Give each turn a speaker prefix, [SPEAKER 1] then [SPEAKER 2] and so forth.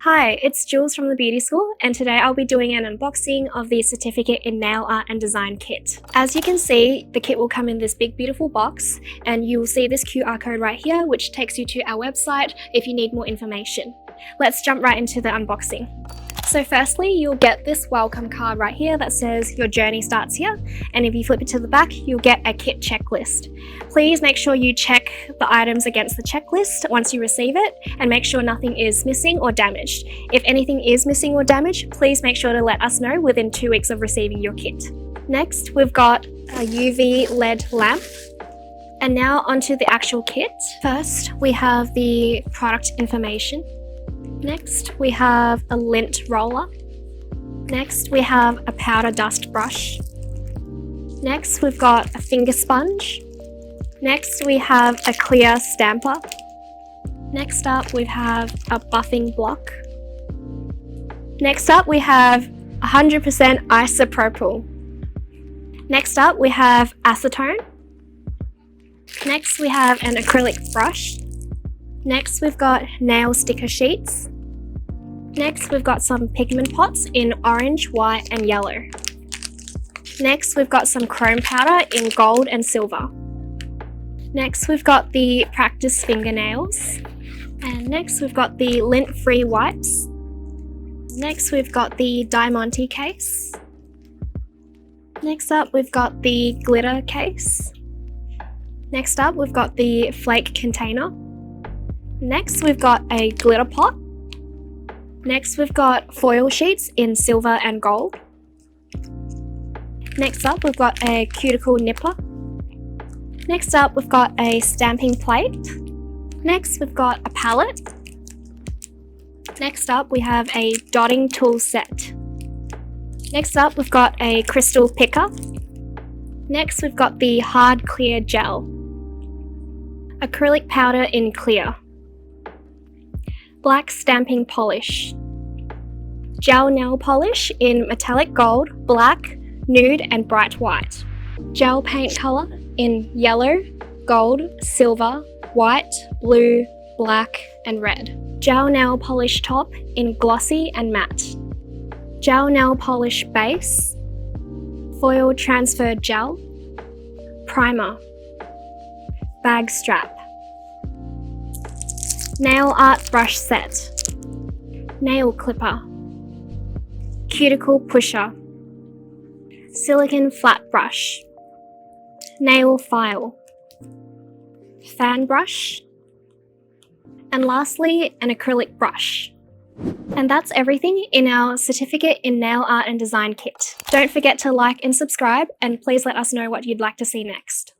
[SPEAKER 1] Hi, it's Jules from the Beauty School, and today I'll be doing an unboxing of the Certificate in Nail Art and Design kit. As you can see, the kit will come in this big beautiful box, and you will see this QR code right here, which takes you to our website if you need more information. Let's jump right into the unboxing. So firstly, you'll get this welcome card right here that says your journey starts here, and if you flip it to the back, you'll get a kit checklist. Please make sure you check the items against the checklist once you receive it, and make sure nothing is missing or damaged. If anything is missing or damaged, please make sure to let us know within 2 weeks of receiving your kit. Next, we've got a UV LED lamp. And now onto the actual kit. First, we have the product information. Next, we have a lint roller. Next, we have a powder dust brush. Next, we've got a finger sponge. Next, we have a clear stamper. Next up, we have a buffing block. Next up, we have 100% isopropyl. Next up, we have acetone. Next, we have an acrylic brush. Next, we've got nail sticker sheets. Next, we've got some pigment pots in orange, white, and yellow. Next, we've got some chrome powder in gold and silver. Next, we've got the practice fingernails. And next, we've got the lint-free wipes. Next, we've got the Diamante case. Next up, we've got the glitter case. Next up, we've got the flake container. Next, we've got a glitter pot. Next, we've got foil sheets in silver and gold. Next up, we've got a cuticle nipper. Next up, we've got a stamping plate. Next, we've got a palette. Next up, we have a dotting tool set. Next up, we've got a crystal picker. Next, we've got the hard clear gel. Acrylic powder in clear. Black stamping polish. Gel nail polish in metallic gold, black, nude, and bright white. Gel paint color in yellow, gold, silver, white, blue, black, and red. Gel nail polish top in glossy and matte. Gel nail polish base. Foil transfer gel. Primer. Bag strap. Nail art brush set. Nail clipper. Cuticle pusher. Silicone flat brush. Nail file. Fan brush. And lastly, an acrylic brush. And that's everything in our Certificate in Nail Art and Design kit. Don't forget to like and subscribe, and please let us know what you'd like to see next.